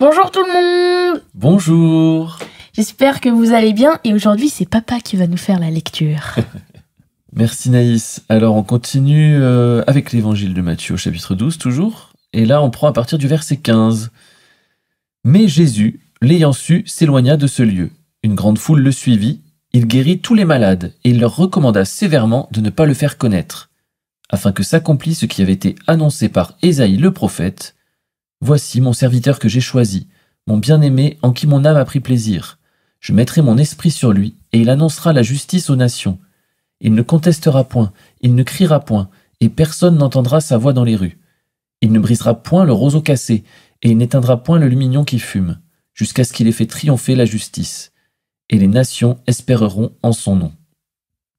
Bonjour tout le monde. Bonjour. J'espère que vous allez bien et aujourd'hui c'est papa qui va nous faire la lecture. Merci Naïs. Alors on continue avec l'évangile de Matthieu au chapitre 12 toujours. Et là on prend à partir du verset 15. Mais Jésus, l'ayant su, s'éloigna de ce lieu. Une grande foule le suivit. Il guérit tous les malades et il leur recommanda sévèrement de ne pas le faire connaître, afin que s'accomplisse ce qui avait été annoncé par Ésaïe le prophète. Voici mon serviteur que j'ai choisi, mon bien-aimé en qui mon âme a pris plaisir. Je mettrai mon esprit sur lui, et il annoncera la justice aux nations. Il ne contestera point, il ne criera point, et personne n'entendra sa voix dans les rues. Il ne brisera point le roseau cassé, et il n'éteindra point le lumignon qui fume, jusqu'à ce qu'il ait fait triompher la justice. Et les nations espéreront en son nom.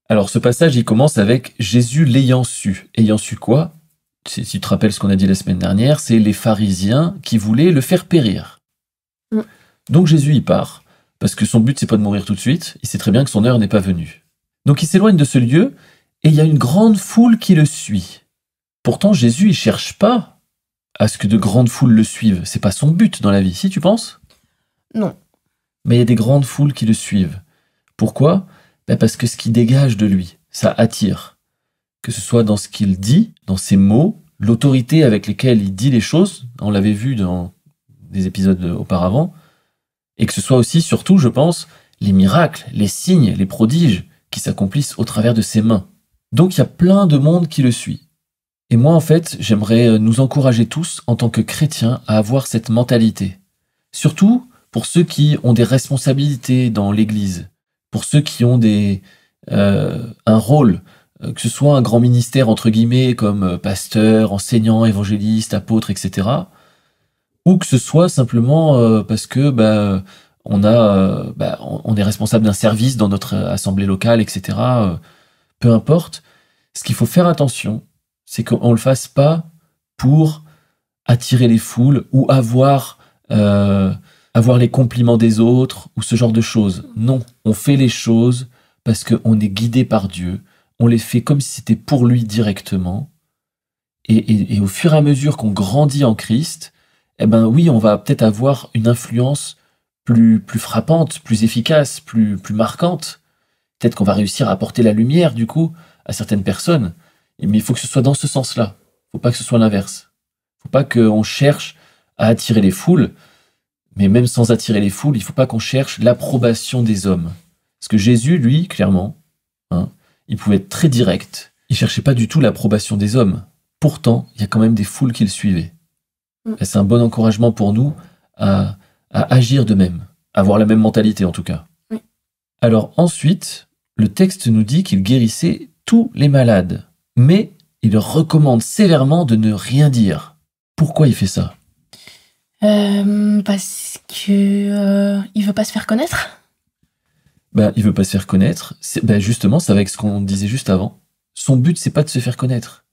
Alors ce passage, il commence avec Jésus l'ayant su. Ayant su quoi ? Si tu te rappelles ce qu'on a dit la semaine dernière, c'est les pharisiens qui voulaient le faire périr. Donc Jésus y part, parce que son but c'est pas de mourir tout de suite, il sait très bien que son heure n'est pas venue. Donc il s'éloigne de ce lieu, et il y a une grande foule qui le suit. Pourtant Jésus il cherche pas à ce que de grandes foules le suivent, c'est pas son but dans la vie, si tu penses ? Non. Mais il y a des grandes foules qui le suivent. Pourquoi ? Parce que ce qui dégage de lui, ça attire. Que ce soit dans ce qu'il dit, dans ses mots, l'autorité avec laquelle il dit les choses, on l'avait vu dans des épisodes auparavant, et que ce soit aussi, surtout, je pense, les miracles, les signes, les prodiges qui s'accomplissent au travers de ses mains. Donc il y a plein de monde qui le suit. Et moi, en fait, j'aimerais nous encourager tous, en tant que chrétiens, à avoir cette mentalité. Surtout pour ceux qui ont des responsabilités dans l'Église, pour ceux qui ont un rôle, que ce soit un grand ministère, entre guillemets, comme pasteur, enseignant, évangéliste, apôtre, etc., ou que ce soit simplement parce que on est responsable d'un service dans notre assemblée locale, etc., peu importe. Ce qu'il faut faire attention, c'est qu'on ne le fasse pas pour attirer les foules ou avoir les compliments des autres ou ce genre de choses. Non, on fait les choses parce qu'on est guidé par Dieu. On les fait comme si c'était pour lui directement. Et au fur et à mesure qu'on grandit en Christ, eh ben oui, on va peut-être avoir une influence plus frappante, plus efficace, plus marquante. Peut-être qu'on va réussir à apporter la lumière, du coup, à certaines personnes. Mais il faut que ce soit dans ce sens-là. Il ne faut pas que ce soit l'inverse. Il ne faut pas qu'on cherche à attirer les foules, mais même sans attirer les foules, il ne faut pas qu'on cherche l'approbation des hommes. Parce que Jésus, lui, clairement, il pouvait être très direct. Il ne cherchait pas du tout l'approbation des hommes. Pourtant, il y a quand même des foules qui le suivaient. Et c'est un bon encouragement pour nous à agir de même, à avoir la même mentalité en tout cas. Oui. Alors ensuite, le texte nous dit qu'il guérissait tous les malades, mais il leur recommande sévèrement de ne rien dire. Pourquoi il fait ça ? Parce que il veut pas se faire connaître. Il veut pas se faire connaître. Justement, c'est avec ce qu'on disait juste avant. Son but, c'est pas de se faire connaître.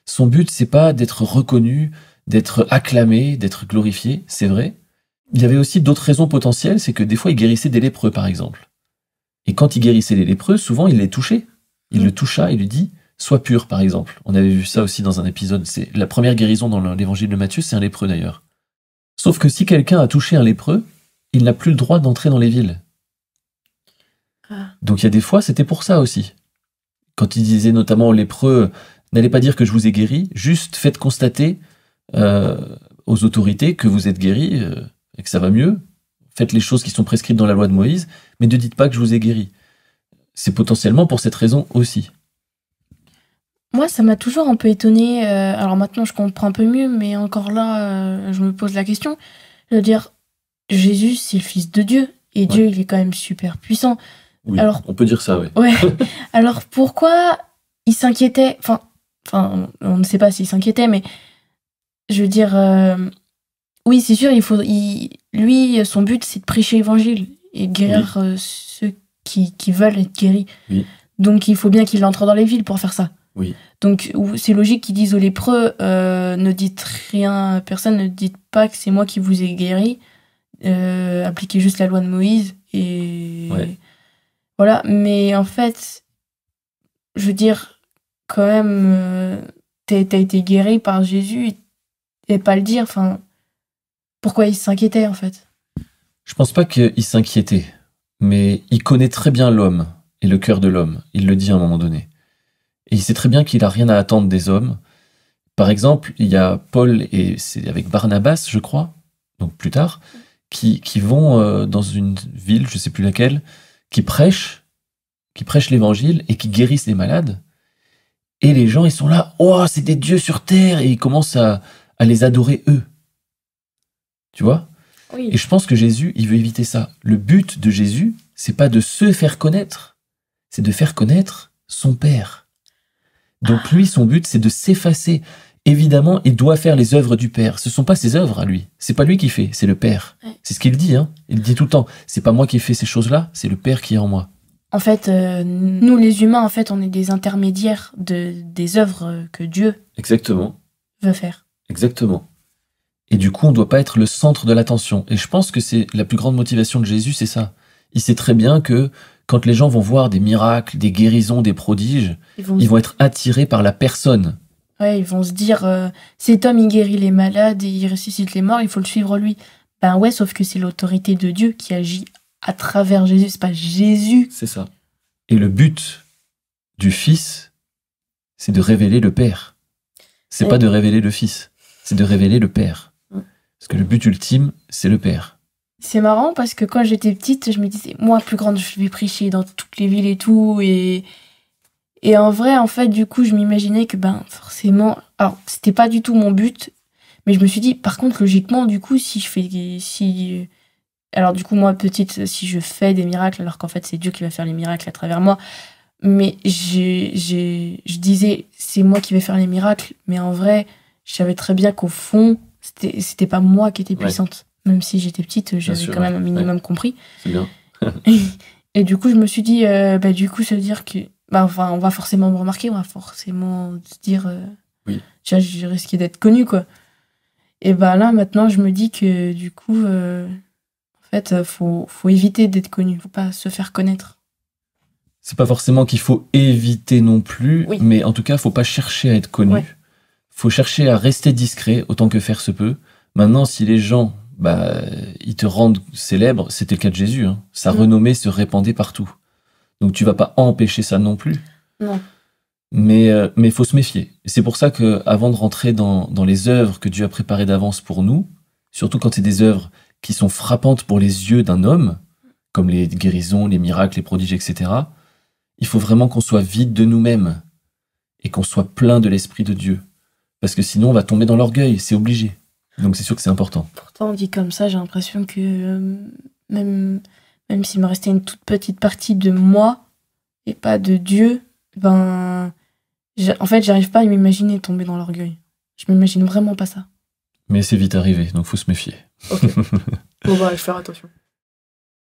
Son but, c'est pas d'être reconnu, d'être acclamé, d'être glorifié, c'est vrai. Il y avait aussi d'autres raisons potentielles, c'est que des fois, il guérissait des lépreux, par exemple. Et quand il guérissait les lépreux, souvent, il les touchait. Il le toucha, il lui dit « Sois pur », par exemple. On avait vu ça aussi dans un épisode. C'est la première guérison dans l'évangile de Matthieu, c'est un lépreux d'ailleurs. Sauf que si quelqu'un a touché un lépreux, il n'a plus le droit d'entrer dans les villes. Donc il y a des fois, c'était pour ça aussi. Quand il disait notamment aux lépreux « N'allez pas dire que je vous ai guéri, juste faites constater aux autorités que vous êtes guéri et que ça va mieux. Faites les choses qui sont prescrites dans la loi de Moïse, mais ne dites pas que je vous ai guéri. » C'est potentiellement pour cette raison aussi. Moi, ça m'a toujours un peu étonnée. Alors maintenant, je comprends un peu mieux, mais encore là, je me pose la question. Je veux dire, Jésus, c'est le Fils de Dieu, et Dieu, il est quand même super puissant. Oui, alors, on peut dire ça, oui. Ouais. Alors pourquoi il s'inquiétait ? Enfin, on ne sait pas s'il s'inquiétait, mais je veux dire, oui, c'est sûr, lui, son but, c'est de prêcher l'évangile et de guérir ceux qui veulent être guéris. Oui. Donc il faut bien qu'il entre dans les villes pour faire ça. Oui. Donc c'est logique qu'ils disent aux lépreux, ne dites rien à personne, ne dites pas que c'est moi qui vous ai guéri, appliquez juste la loi de Moïse et voilà. Mais en fait, je veux dire, quand même, t'as été guéri par Jésus et pas le dire, enfin, pourquoi il s'inquiétait en fait. Je pense pas qu'il s'inquiétait, mais il connaît très bien l'homme et le cœur de l'homme. Il le dit à un moment donné. Et il sait très bien qu'il a rien à attendre des hommes. Par exemple, il y a Paul et c'est avec Barnabas, je crois, donc plus tard, qui vont dans une ville, je sais plus laquelle, qui prêchent l'évangile et qui guérissent les malades. Et les gens, ils sont là, oh, c'est des dieux sur terre, et ils commencent à les adorer eux. Tu vois ? Oui. Et je pense que Jésus, il veut éviter ça. Le but de Jésus, c'est pas de se faire connaître, c'est de faire connaître son Père. Donc lui, son but, c'est de s'effacer. Évidemment, il doit faire les œuvres du Père. Ce sont pas ses œuvres à lui. C'est pas lui qui fait, c'est le Père. Ouais. C'est ce qu'il dit, hein. Il dit tout le temps. C'est pas moi qui ai fait ces choses-là, c'est le Père qui est en moi. En fait, nous les humains, en fait, on est des intermédiaires des œuvres que Dieu Exactement. veut faire. Exactement. Et du coup, on ne doit pas être le centre de l'attention. Et je pense que c'est la plus grande motivation de Jésus, c'est ça. Il sait très bien que quand les gens vont voir des miracles, des guérisons, des prodiges, ils vont être attirés par la personne. Ouais, ils vont se dire, cet homme, il guérit les malades, et il ressuscite les morts, il faut le suivre lui. Ben ouais, sauf que c'est l'autorité de Dieu qui agit à travers Jésus, c'est pas Jésus. C'est ça. Et le but du Fils, c'est de révéler le Père. C'est pas de révéler le Fils, c'est de révéler le Père. Parce que le but ultime, c'est le Père. C'est marrant parce que quand j'étais petite, je me disais, moi, plus grande, je vais prêcher dans toutes les villes et tout. Et en vrai, en fait, du coup, je m'imaginais que, ben, forcément... Alors, c'était pas du tout mon but, mais je me suis dit, par contre, logiquement, du coup, alors, du coup, moi, petite, si je fais des miracles, alors qu'en fait, c'est Dieu qui va faire les miracles à travers moi, mais je disais, c'est moi qui vais faire les miracles, mais en vrai, je savais très bien qu'au fond, c'était pas moi qui étais puissante. Même si j'étais petite, j'avais quand même un minimum compris. C'est bien. Et du coup, je me suis dit, du coup, ça veut dire que... on va forcément me remarquer, on va forcément se dire... oui. Je risquais d'être connue, quoi. Et là, maintenant, je me dis que, du coup, en fait, faut éviter d'être connu. Faut pas se faire connaître. C'est pas forcément qu'il faut éviter non plus, oui. Mais en tout cas, faut pas chercher à être connu. Ouais. Faut chercher à rester discret autant que faire se peut. Maintenant, si les gens, ils te rendent célèbre, c'était le cas de Jésus. Hein. Sa renommée se répandait partout. Donc tu vas pas empêcher ça non plus. Non. Mais faut se méfier. Et c'est pour ça que avant de rentrer dans les œuvres que Dieu a préparées d'avance pour nous, surtout quand c'est des œuvres qui sont frappantes pour les yeux d'un homme, comme les guérisons, les miracles, les prodiges, etc., il faut vraiment qu'on soit vide de nous-mêmes et qu'on soit plein de l'Esprit de Dieu. Parce que sinon, on va tomber dans l'orgueil, c'est obligé. Donc c'est sûr que c'est important. Pourtant, on dit comme ça, j'ai l'impression que même s'il me restait une toute petite partie de moi et pas de Dieu, en fait, j'arrive pas à m'imaginer tomber dans l'orgueil. Je m'imagine vraiment pas ça. Mais c'est vite arrivé, donc faut se méfier. Ok. Bon, je vais faire attention.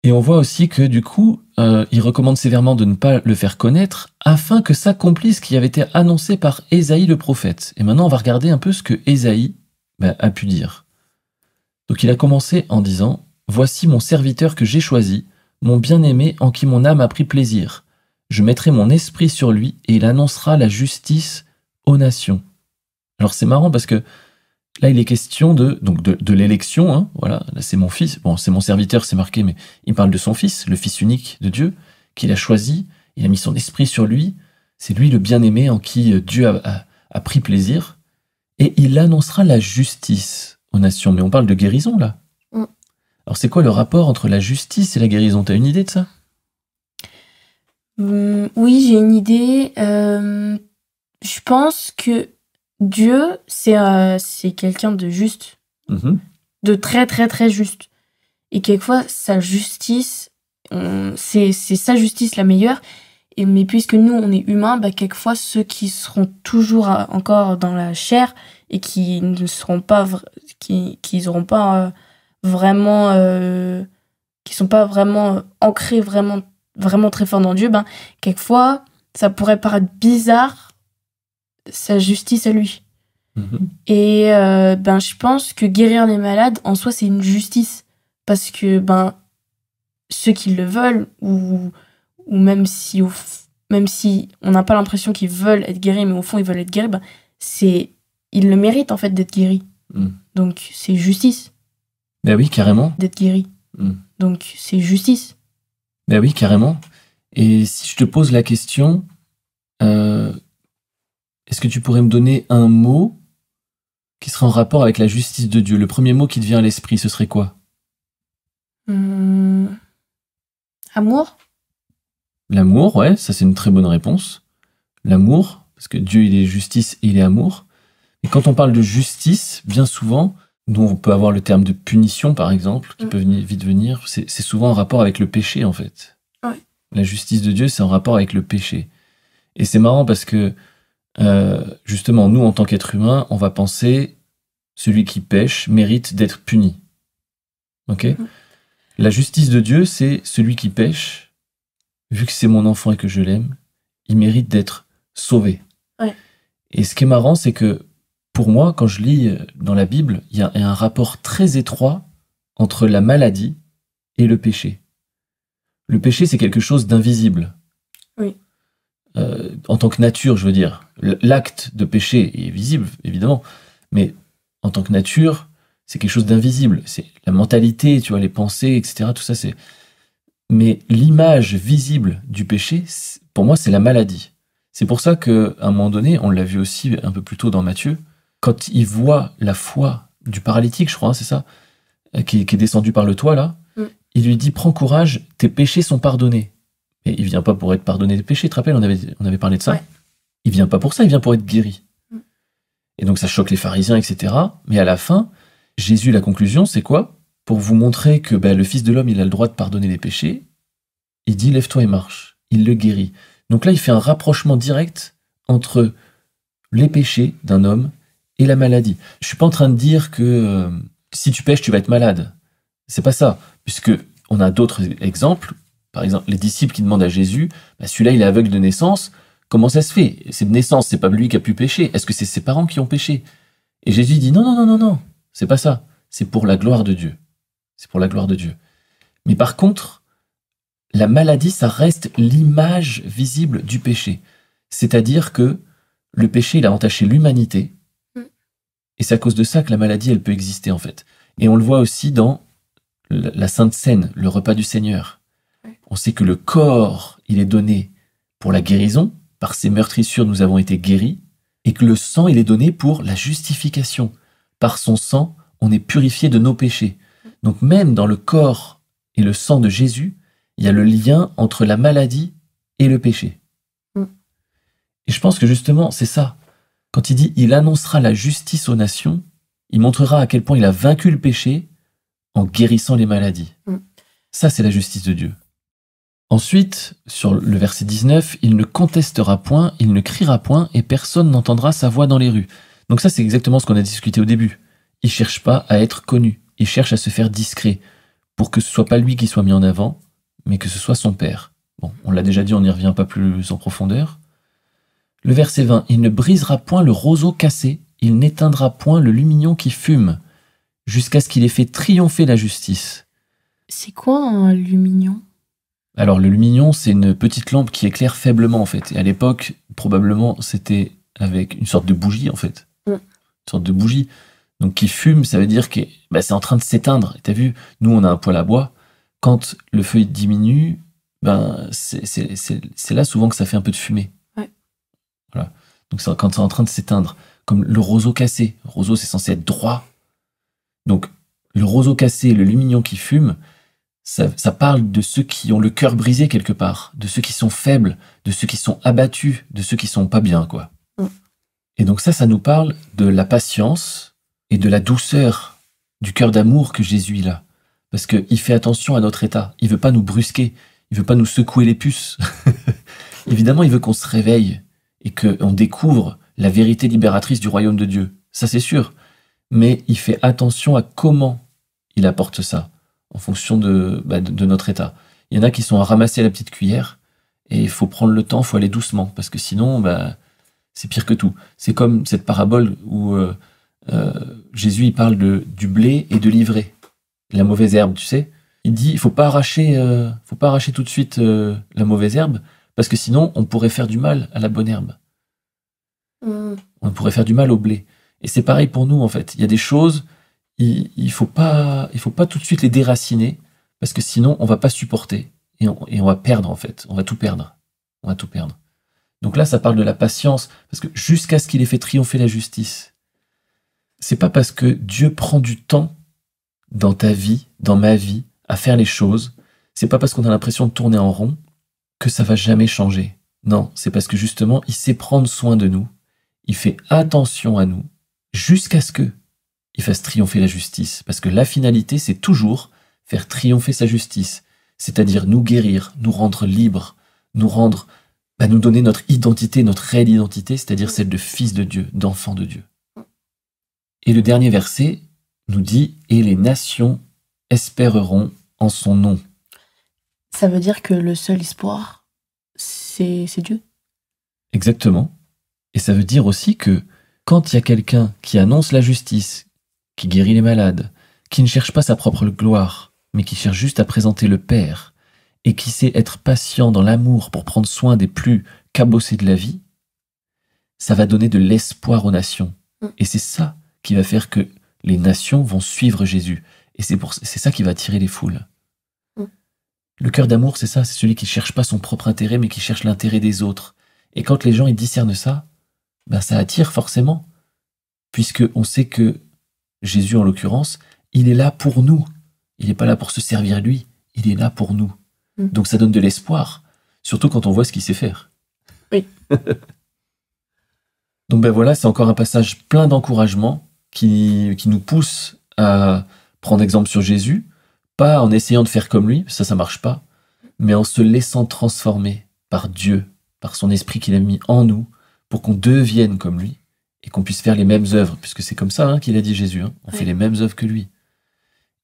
Et on voit aussi que du coup, il recommande sévèrement de ne pas le faire connaître afin que s'accomplisse ce qui avait été annoncé par Ésaïe le prophète. Et maintenant, on va regarder un peu ce que Ésaïe a pu dire. Donc il a commencé en disant « Voici mon serviteur que j'ai choisi, mon bien-aimé en qui mon âme a pris plaisir. Je mettrai mon esprit sur lui et il annoncera la justice aux nations. » Alors c'est marrant parce que là, il est question de l'élection, hein, voilà, là c'est mon fils, bon, c'est mon serviteur, c'est marqué, mais il parle de son fils, le fils unique de Dieu, qu'il a choisi, il a mis son esprit sur lui, c'est lui le bien-aimé en qui Dieu a pris plaisir, et il annoncera la justice aux nations. Mais on parle de guérison, là. Alors c'est quoi le rapport entre la justice et la guérison? T'as une idée de ça? Oui, j'ai une idée. Je pense que Dieu, c'est quelqu'un de juste, de très très très juste. Et quelquefois, sa justice, c'est sa justice la meilleure. Mais puisque nous, on est humains, quelquefois, ceux qui seront toujours encore dans la chair et qui ne seront pas, qui auront pas vraiment, qui sont pas vraiment ancrés vraiment très fort dans Dieu, quelquefois, ça pourrait paraître bizarre sa justice à lui. Et je pense que guérir les malades, en soi, c'est une justice. Parce que ceux qui le veulent, ou même si on n'a pas l'impression qu'ils veulent être guéris, mais au fond, ils veulent être guéris, ils le méritent, en fait, d'être guéris. Donc, c'est justice. Ben oui, carrément. d'être guéri. Donc c'est justice. Ben oui, carrément. Et si je te pose la question, est-ce que tu pourrais me donner un mot qui serait en rapport avec la justice de Dieu? Le premier mot qui te vient à l'esprit, ce serait quoi? Amour? L'amour, ouais, ça c'est une très bonne réponse. L'amour, parce que Dieu il est justice et il est amour. Et quand on parle de justice, bien souvent, nous on peut avoir le terme de punition par exemple, qui peut vite venir, c'est souvent en rapport avec le péché en fait. Ouais. La justice de Dieu c'est en rapport avec le péché. Et c'est marrant parce que justement, nous en tant qu'êtres humains, on va penser celui qui pêche mérite d'être puni. Ok? La justice de Dieu, c'est celui qui pêche, vu que c'est mon enfant et que je l'aime, il mérite d'être sauvé. Ouais. Et ce qui est marrant, c'est que pour moi, quand je lis dans la Bible, il y a un rapport très étroit entre la maladie et le péché. Le péché, c'est quelque chose d'invisible. Oui. En tant que nature, je veux dire. L'acte de péché est visible, évidemment, mais en tant que nature, c'est quelque chose d'invisible. C'est la mentalité, tu vois, les pensées, etc. Tout ça, c'est... Mais l'image visible du péché, pour moi, c'est la maladie. C'est pour ça qu'à un moment donné, on l'a vu aussi un peu plus tôt dans Matthieu, quand il voit la foi du paralytique, je crois, hein, c'est ça, qui est descendu par le toit, là, il lui dit « Prends courage, tes péchés sont pardonnés ». Et il vient pas pour être pardonné des péchés, tu te rappelles, on avait parlé de ça. Ouais. Il vient pas pour ça, il vient pour être guéri. Et donc ça choque les pharisiens, etc. Mais à la fin, Jésus, la conclusion, c'est quoi? Pour vous montrer que le Fils de l'homme, il a le droit de pardonner les péchés, il dit « Lève-toi et marche ». Il le guérit. Donc là, il fait un rapprochement direct entre les péchés d'un homme et la maladie. Je suis pas en train de dire que si tu pêches, tu vas être malade. C'est pas ça. Puisque on a d'autres exemples. Par exemple, les disciples qui demandent à Jésus, celui-là, il est aveugle de naissance. Comment ça se fait? C'est de naissance, c'est pas lui qui a pu pécher. Est-ce que c'est ses parents qui ont péché? Et Jésus dit non, c'est pas ça. C'est pour la gloire de Dieu. C'est pour la gloire de Dieu. Mais par contre, la maladie, ça reste l'image visible du péché. C'est-à-dire que le péché, il a entaché l'humanité. Et c'est à cause de ça que la maladie, elle peut exister, en fait. Et on le voit aussi dans la Sainte Seine, le repas du Seigneur. On sait que le corps, il est donné pour la guérison. Par ses meurtrissures, nous avons été guéris. Et que le sang, il est donné pour la justification. Par son sang, on est purifié de nos péchés. Donc même dans le corps et le sang de Jésus, il y a le lien entre la maladie et le péché. Et je pense que justement, c'est ça. Quand il dit « il annoncera la justice aux nations », il montrera à quel point il a vaincu le péché en guérissant les maladies. Ça, c'est la justice de Dieu. Ensuite, sur le verset 19, « il ne contestera point, il ne criera point, et personne n'entendra sa voix dans les rues. » Donc ça, c'est exactement ce qu'on a discuté au début. Il ne cherche pas à être connu, il cherche à se faire discret, pour que ce ne soit pas lui qui soit mis en avant, mais que ce soit son Père. Bon, on l'a déjà dit, on n'y revient pas plus en profondeur. Le verset 20, « il ne brisera point le roseau cassé, il n'éteindra point le lumignon qui fume, jusqu'à ce qu'il ait fait triompher la justice. » C'est quoi un lumignon? Alors, le lumignon, c'est une petite lampe qui éclaire faiblement, en fait. Et à l'époque, probablement, c'était avec une sorte de bougie, en fait. Une sorte de bougie. Donc, qui fume, ça veut dire que c'est en train de s'éteindre. T'as vu, nous, on a un poêle à bois. Quand le feu diminue, c'est là souvent que ça fait un peu de fumée. Ouais. Voilà. Donc, quand c'est en train de s'éteindre. Comme le roseau cassé. Le roseau, c'est censé être droit. Donc, le roseau cassé, le lumignon qui fume, ça parle de ceux qui ont le cœur brisé quelque part, de ceux qui sont faibles, de ceux qui sont abattus, de ceux qui sont pas bien, quoi. Et donc ça nous parle de la patience et de la douceur, du cœur d'amour que Jésus il a. Parce qu'il fait attention à notre état. Il veut pas nous brusquer, il veut pas nous secouer les puces. Évidemment, il veut qu'on se réveille et qu'on découvre la vérité libératrice du royaume de Dieu. Ça, c'est sûr. Mais il fait attention à comment il apporte ça, en fonction de notre état. Il y en a qui sont à ramasser à la petite cuillère, et il faut prendre le temps, il faut aller doucement, parce que sinon, c'est pire que tout. C'est comme cette parabole où Jésus il parle du blé et de l'ivraie, la mauvaise herbe, tu sais. Il dit, il faut pas arracher tout de suite la mauvaise herbe, parce que sinon, on pourrait faire du mal à la bonne herbe. On pourrait faire du mal au blé. Et c'est pareil pour nous, en fait. Il y a des choses, il faut pas tout de suite les déraciner, parce que sinon on va pas supporter et on va perdre en fait. On va tout perdre. Donc là, ça parle de la patience, parce que jusqu'à ce qu'il ait fait triompher la justice. C'est pas parce que Dieu prend du temps dans ta vie, dans ma vie, à faire les choses, c'est pas parce qu'on a l'impression de tourner en rond que ça va jamais changer. Non, c'est parce que justement, il sait prendre soin de nous, il fait attention à nous, jusqu'à ce que il fasse triompher la justice. Parce que la finalité, c'est toujours faire triompher sa justice, c'est-à-dire nous guérir, nous rendre libres, nous donner notre identité, notre réelle identité, c'est-à-dire celle de fils de Dieu, d'enfant de Dieu. Et le dernier verset nous dit « Et les nations espéreront en son nom ». Ça veut dire que le seul espoir, c'est Dieu. Exactement. Et ça veut dire aussi que quand il y a quelqu'un qui annonce la justice, qui guérit les malades, qui ne cherche pas sa propre gloire, mais qui cherche juste à présenter le Père, et qui sait être patient dans l'amour pour prendre soin des plus cabossés de la vie, ça va donner de l'espoir aux nations. Et c'est ça qui va faire que les nations vont suivre Jésus. Et c'est ça qui va attirer les foules. Le cœur d'amour, c'est ça, c'est celui qui ne cherche pas son propre intérêt, mais qui cherche l'intérêt des autres. Et quand les gens ils discernent ça, ça attire forcément. Puisqu'on sait que Jésus, en l'occurrence, il est là pour nous. Il n'est pas là pour se servir lui, il est là pour nous. Donc ça donne de l'espoir, surtout quand on voit ce qu'il sait faire. Oui. Donc voilà, c'est encore un passage plein d'encouragement qui nous pousse à prendre exemple sur Jésus, pas en essayant de faire comme lui, ça marche pas, mais en se laissant transformer par Dieu, par son esprit qu'il a mis en nous, pour qu'on devienne comme lui, et qu'on puisse faire les mêmes œuvres, puisque c'est comme ça qu'il a dit Jésus, on fait les mêmes œuvres que lui.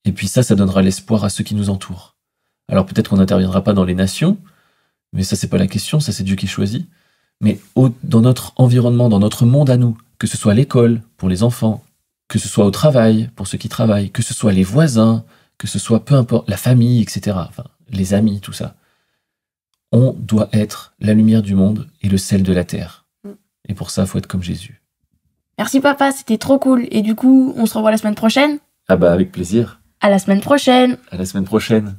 Et puis ça donnera l'espoir à ceux qui nous entourent. Alors peut-être qu'on n'interviendra pas dans les nations, mais ça c'est pas la question, ça c'est Dieu qui choisit. Mais dans notre environnement, dans notre monde à nous, que ce soit à l'école, pour les enfants, que ce soit au travail, pour ceux qui travaillent, que ce soit les voisins, que ce soit peu importe, la famille, etc., enfin, les amis, tout ça, on doit être la lumière du monde et le sel de la terre. Et pour ça, il faut être comme Jésus. Merci papa, c'était trop cool. Et du coup, on se revoit la semaine prochaine ? Ah avec plaisir. À la semaine prochaine. À la semaine prochaine.